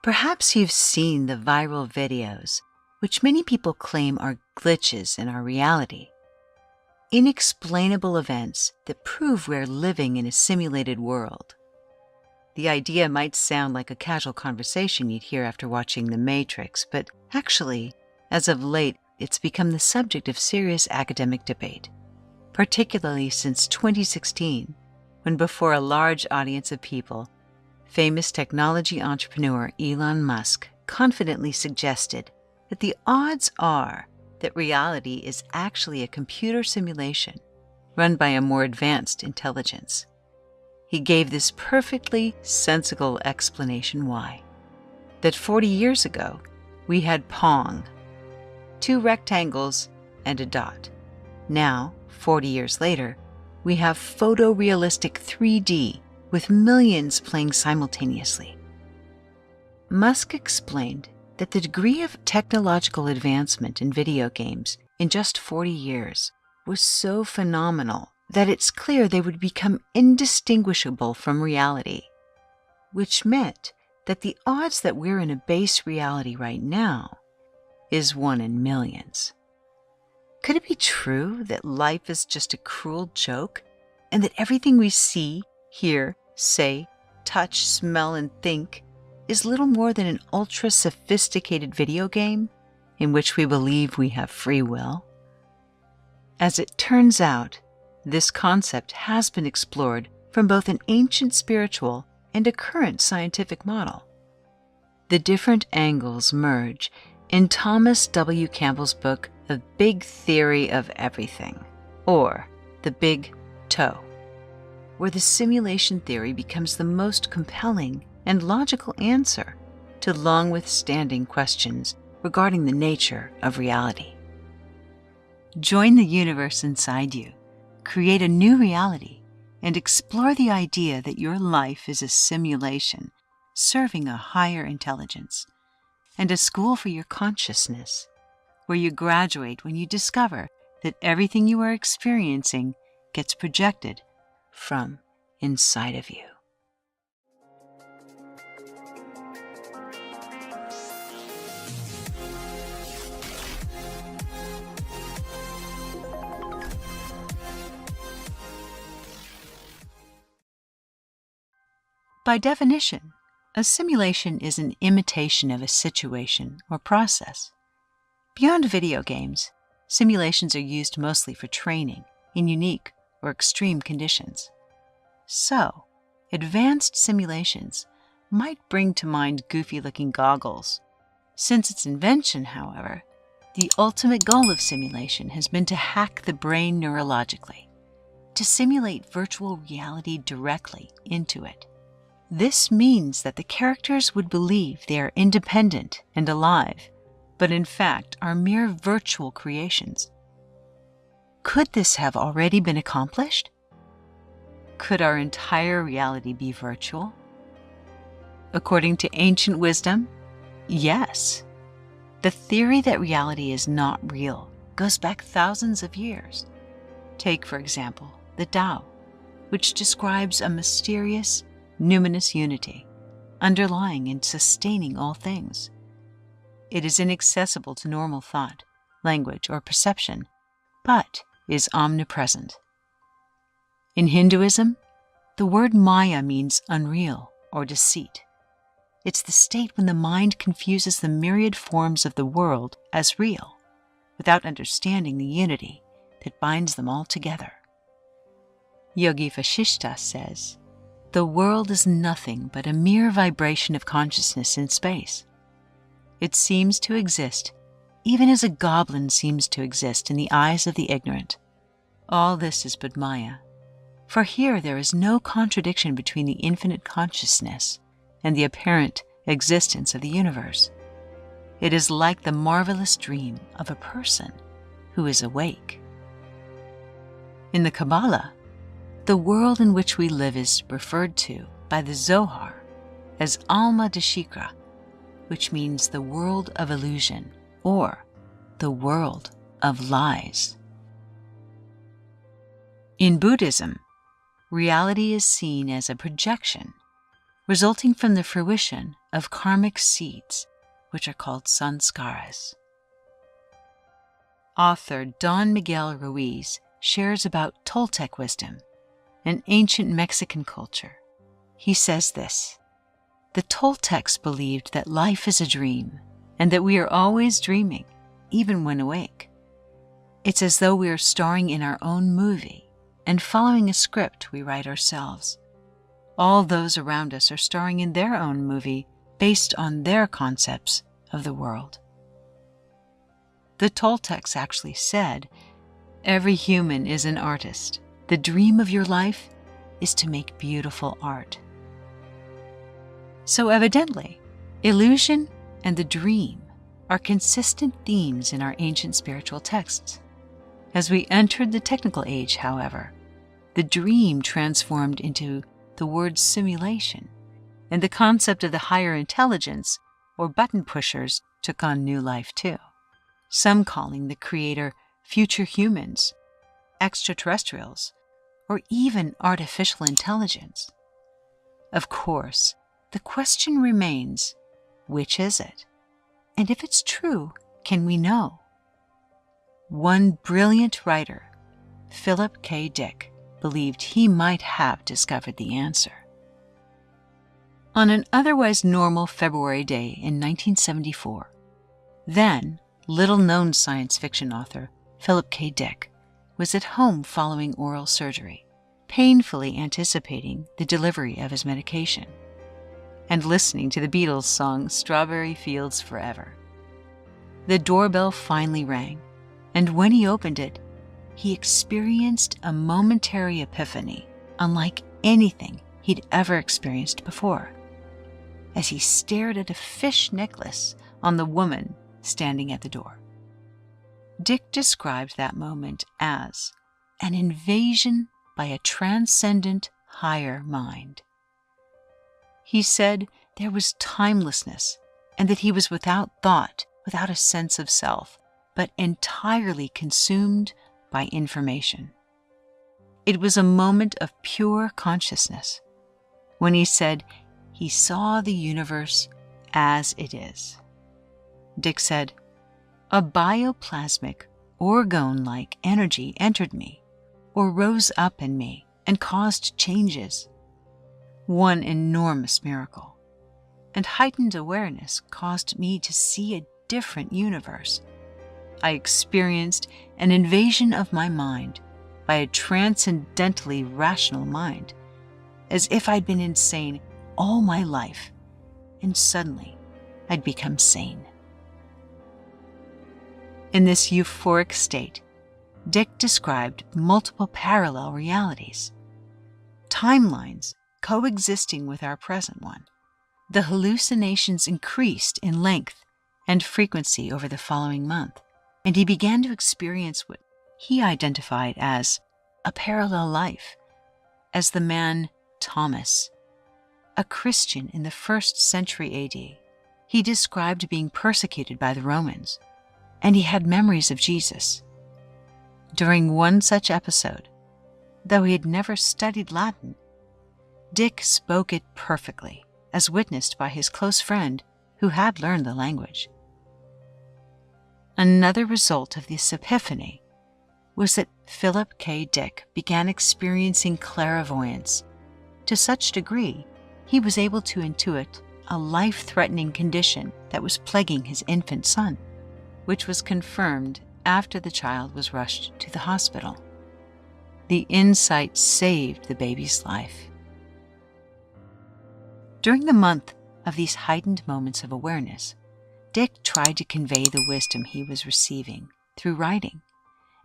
Perhaps you've seen the viral videos, which many people claim are glitches in our reality. Inexplainable events that prove we're living in a simulated world. The idea might sound like a casual conversation you'd hear after watching The Matrix, but actually, as of late, it's become the subject of serious academic debate, particularly since 2016, when before a large audience of people, famous technology entrepreneur Elon Musk confidently suggested that the odds are that reality is actually a computer simulation run by a more advanced intelligence. He gave this perfectly sensible explanation why. That 40 years ago, we had Pong, 2 rectangles and a dot. Now, 40 years later, we have photorealistic 3D with millions playing simultaneously. Musk explained that the degree of technological advancement in video games in just 40 years was so phenomenal that it's clear they would become indistinguishable from reality, which meant that the odds that we're in a base reality right now is 1 in millions. Could it be true that life is just a cruel joke and that everything we see, hear, say, touch, smell, and think is little more than an ultra-sophisticated video game in which we believe we have free will? As it turns out, this concept has been explored from both an ancient spiritual and a current scientific model. The different angles merge in Thomas W. Campbell's book, The Big Theory of Everything, or The Big Toe, where the simulation theory becomes the most compelling and logical answer to long-withstanding questions regarding the nature of reality. Join the universe inside you, create a new reality, and explore the idea that your life is a simulation serving a higher intelligence, and a school for your consciousness, where you graduate when you discover that everything you are experiencing gets projected from inside of you. By definition, a simulation is an imitation of a situation or process. Beyond video games, simulations are used mostly for training in unique or extreme conditions. So, advanced simulations might bring to mind goofy-looking goggles. Since its invention, however, the ultimate goal of simulation has been to hack the brain neurologically, to simulate virtual reality directly into it. This means that the characters would believe they are independent and alive, but in fact are mere virtual creations. Could this have already been accomplished? Could our entire reality be virtual? According to ancient wisdom, yes. The theory that reality is not real goes back thousands of years. Take, for example, the Tao, which describes a mysterious, numinous unity, underlying and sustaining all things. It is inaccessible to normal thought, language, or perception, but is omnipresent. In Hinduism, the word Maya means unreal or deceit. It's the state when the mind confuses the myriad forms of the world as real, without understanding the unity that binds them all together. Yogi Vasishtha says, "The world is nothing but a mere vibration of consciousness in space. It seems to exist, even as a goblin seems to exist in the eyes of the ignorant. All this is but Maya, for here there is no contradiction between the infinite consciousness and the apparent existence of the universe. It is like the marvelous dream of a person who is awake." In the Kabbalah, the world in which we live is referred to by the Zohar as Alma Deshikra, which means the world of illusion or the world of lies. In Buddhism, reality is seen as a projection, resulting from the fruition of karmic seeds, which are called sanskaras. Author Don Miguel Ruiz shares about Toltec wisdom, an ancient Mexican culture. He says this: "The Toltecs believed that life is a dream and that we are always dreaming, even when awake. It's as though we are starring in our own movie and following a script we write ourselves. All those around us are starring in their own movie based on their concepts of the world." The Toltecs actually said, "Every human is an artist. The dream of your life is to make beautiful art." So evidently, illusion and the dream are consistent themes in our ancient spiritual texts. As we entered the technical age, however, the dream transformed into the word simulation, and the concept of the higher intelligence, or button pushers, took on new life too. Some calling the creator future humans, extraterrestrials, or even artificial intelligence. Of course, the question remains, which is it? And if it's true, can we know? One brilliant writer, Philip K. Dick, believed he might have discovered the answer. On an otherwise normal February day in 1974, then little-known science fiction author Philip K. Dick was at home following oral surgery, painfully anticipating the delivery of his medication, and listening to the Beatles' song "Strawberry Fields Forever." The doorbell finally rang, and when he opened it, he experienced a momentary epiphany unlike anything he'd ever experienced before, as he stared at a fish necklace on the woman standing at the door. Dick described that moment as an invasion by a transcendent higher mind. He said there was timelessness and that he was without thought, without a sense of self, but entirely consumed by information. It was a moment of pure consciousness when he said he saw the universe as it is. Dick said, "A bioplasmic, orgone-like energy entered me, or rose up in me, and caused changes. One enormous miracle. And heightened awareness caused me to see a different universe. I experienced an invasion of my mind by a transcendently rational mind, as if I'd been insane all my life, and suddenly I'd become sane." In this euphoric state, Dick described multiple parallel realities, timelines coexisting with our present one. The hallucinations increased in length and frequency over the following month, and he began to experience what he identified as a parallel life, as the man Thomas, a Christian in the 1st century AD. He described being persecuted by the Romans, and he had memories of Jesus. During one such episode, though he had never studied Latin, Dick spoke it perfectly, as witnessed by his close friend who had learned the language. Another result of this epiphany was that Philip K. Dick began experiencing clairvoyance to such degree he was able to intuit a life-threatening condition that was plaguing his infant son, which was confirmed after the child was rushed to the hospital. The insight saved the baby's life. During the month of these heightened moments of awareness, Dick tried to convey the wisdom he was receiving through writing,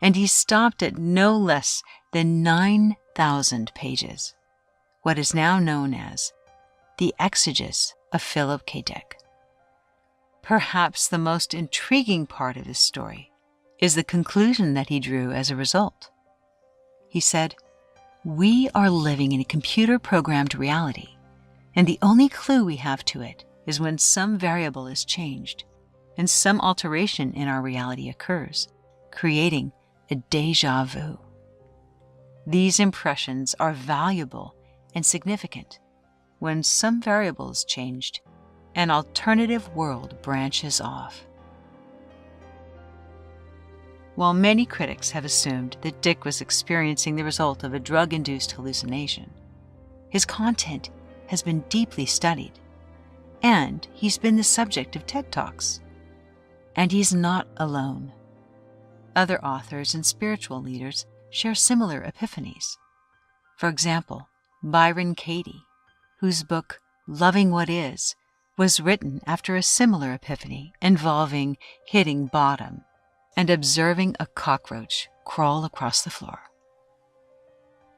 and he stopped at no less than 9,000 pages, what is now known as the Exegesis of Philip K. Dick. Perhaps the most intriguing part of this story is the conclusion that he drew as a result. He said, "We are living in a computer-programmed reality, and the only clue we have to it is when some variable is changed and some alteration in our reality occurs, creating a déjà vu. These impressions are valuable and significant, when some variable is changed, an alternative world branches off. While many critics have assumed that Dick was experiencing the result of a drug-induced hallucination, his content has been deeply studied, and he's been the subject of TED Talks. And he's not alone. Other authors and spiritual leaders share similar epiphanies. For example, Byron Katie, whose book Loving What Is was written after a similar epiphany involving hitting bottom and observing a cockroach crawl across the floor.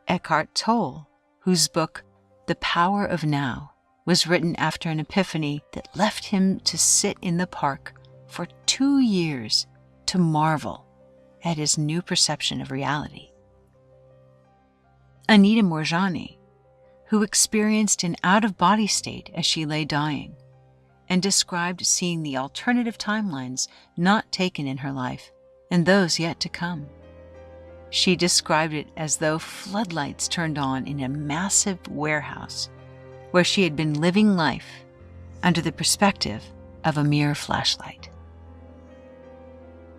Eckhart Tolle, whose book The Power of Now was written after an epiphany that left him to sit in the park for 2 years to marvel at his new perception of reality. Anita Moorjani, who experienced an out-of-body state as she lay dying, and described seeing the alternative timelines not taken in her life and those yet to come. She described it as though floodlights turned on in a massive warehouse where she had been living life under the perspective of a mere flashlight.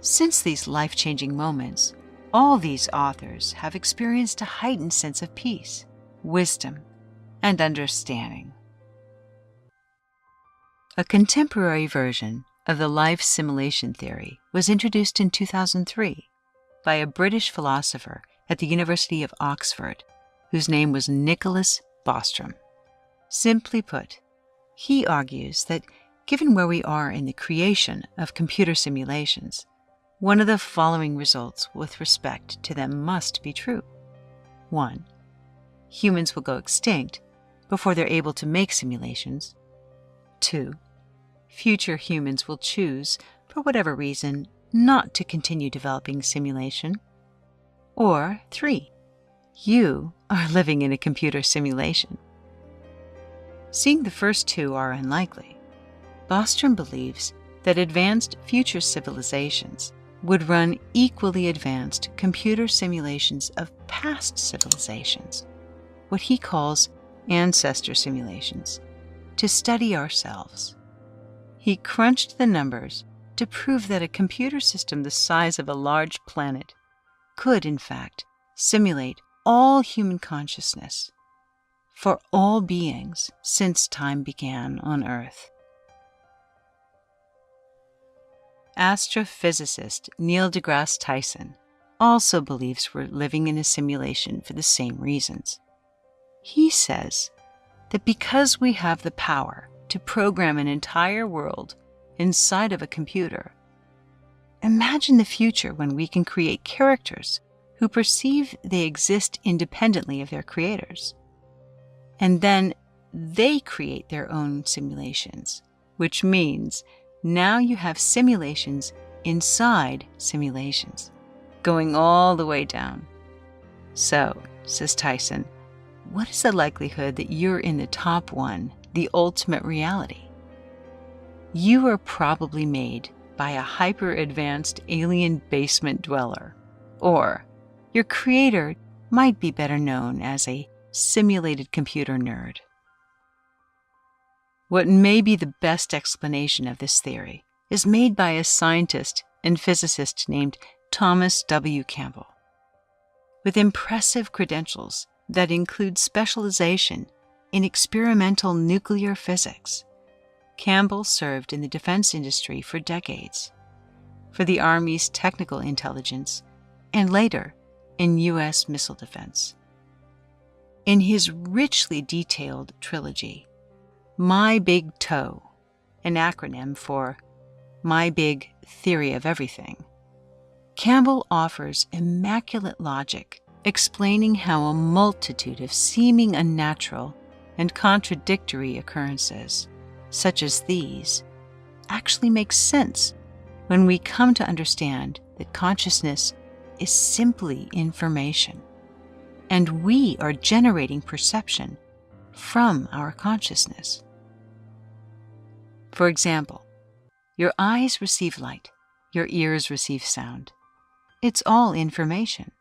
Since these life-changing moments, all these authors have experienced a heightened sense of peace, wisdom, and understanding. A contemporary version of the life simulation theory was introduced in 2003 by a British philosopher at the University of Oxford, whose name was Nicholas Bostrom. Simply put, he argues that given where we are in the creation of computer simulations, one of the following results with respect to them must be true. 1. Humans will go extinct before they're able to make simulations. 2. Future humans will choose, for whatever reason, not to continue developing simulation. Or 3. You are living in a computer simulation. Seeing the first two are unlikely, Bostrom believes that advanced future civilizations would run equally advanced computer simulations of past civilizations, what he calls ancestor simulations, to study ourselves. He crunched the numbers to prove that a computer system the size of a large planet could, in fact, simulate all human consciousness for all beings since time began on Earth. Astrophysicist Neil deGrasse Tyson also believes we're living in a simulation for the same reasons. He says that because we have the power to program an entire world inside of a computer, imagine the future when we can create characters who perceive they exist independently of their creators. And then they create their own simulations, which means now you have simulations inside simulations, going all the way down. So, says Tyson, what is the likelihood that you're in the top one, the ultimate reality? You are probably made by a hyper-advanced alien basement dweller, or your creator might be better known as a simulated computer nerd. What may be the best explanation of this theory is made by a scientist and physicist named Thomas W. Campbell. With impressive credentials that include specialization in experimental nuclear physics, Campbell served in the defense industry for decades, for the Army's technical intelligence, and later in U.S. missile defense. In his richly detailed trilogy, My Big Toe, an acronym for My Big Theory of Everything, Campbell offers immaculate logic explaining how a multitude of seeming unnatural and contradictory occurrences, such as these, actually make sense when we come to understand that consciousness is simply information, and we are generating perception from our consciousness. For example, your eyes receive light, your ears receive sound. It's all information.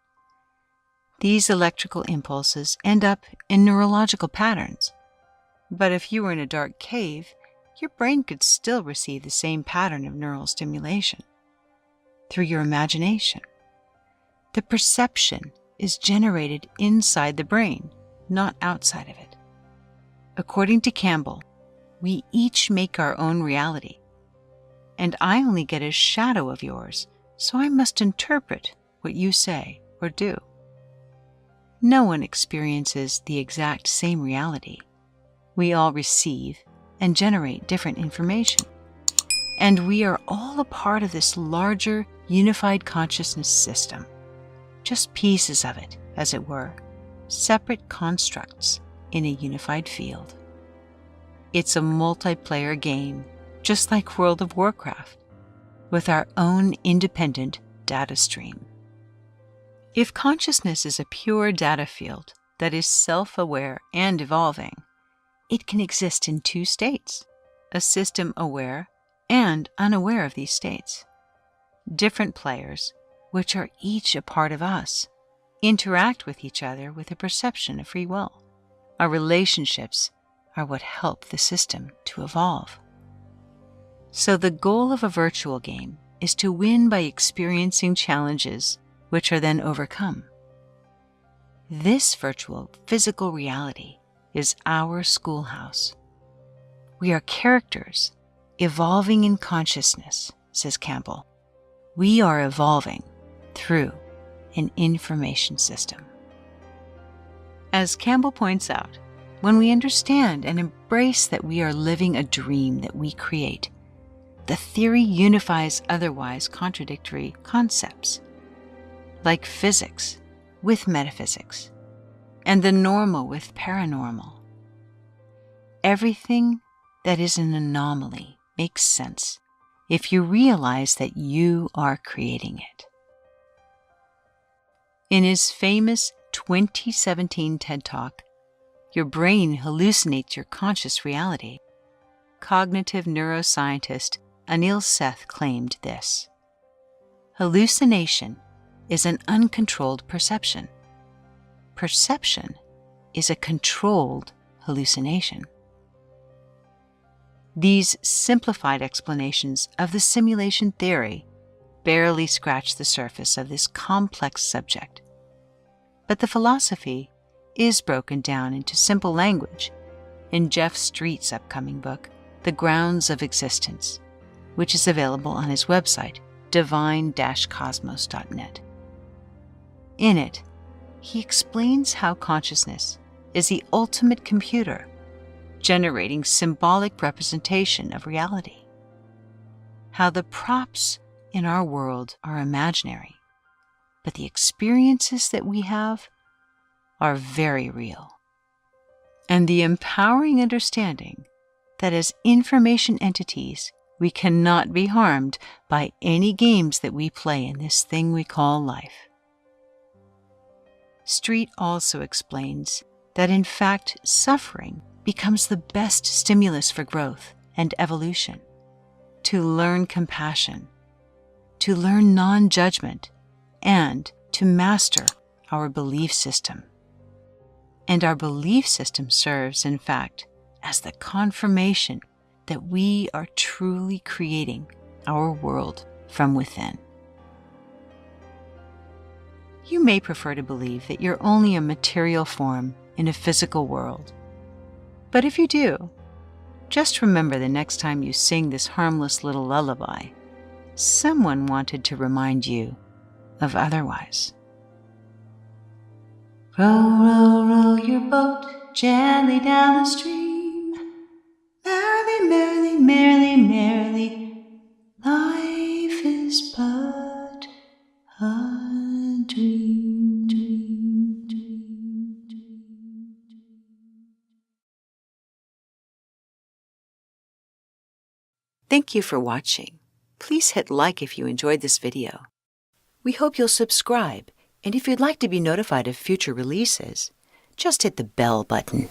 These electrical impulses end up in neurological patterns. But if you were in a dark cave, your brain could still receive the same pattern of neural stimulation through your imagination. The perception is generated inside the brain, not outside of it. According to Campbell, we each make our own reality, and I only get a shadow of yours, so I must interpret what you say or do. No one experiences the exact same reality. We all receive and generate different information, and we are all a part of this larger, unified consciousness system, just pieces of it, as it were, separate constructs in a unified field. It's a multiplayer game, just like World of Warcraft, with our own independent data stream. If consciousness is a pure data field that is self-aware and evolving, it can exist in two states, a system aware and unaware of these states. Different players, which are each a part of us, interact with each other with a perception of free will. Our relationships are what help the system to evolve. So the goal of a virtual game is to win by experiencing challenges which are then overcome. This virtual physical reality is our schoolhouse. We are characters evolving in consciousness, says Campbell. We are evolving through an information system. As Campbell points out, when we understand and embrace that we are living a dream that we create, the theory unifies otherwise contradictory concepts, like physics with metaphysics, and the normal with paranormal. Everything that is an anomaly makes sense if you realize that you are creating it. In his famous 2017 TED Talk, "Your Brain Hallucinates Your Conscious Reality," cognitive neuroscientist Anil Seth claimed this: hallucination is an uncontrolled perception. Perception is a controlled hallucination. These simplified explanations of the simulation theory barely scratch the surface of this complex subject, but the philosophy is broken down into simple language in Jeff Street's upcoming book, The Grounds of Existence, which is available on his website, divine-cosmos.net. In it, he explains how consciousness is the ultimate computer, generating symbolic representation of reality. How the props in our world are imaginary, but the experiences that we have are very real. And the empowering understanding that as information entities, we cannot be harmed by any games that we play in this thing we call life. Street also explains that in fact suffering becomes the best stimulus for growth and evolution, to learn compassion, to learn non-judgment, and to master our belief system. And our belief system serves, in fact, as the confirmation that we are truly creating our world from within. You may prefer to believe that you're only a material form in a physical world. But if you do, just remember the next time you sing this harmless little lullaby, someone wanted to remind you of otherwise. Row, row, row your boat gently down the stream. Merrily, merrily, merrily, merrily, life is but a dream, dream, dream, dream. Thank you for watching. Please hit like if you enjoyed this video. We hope you'll subscribe, and if you'd like to be notified of future releases, just hit the bell button.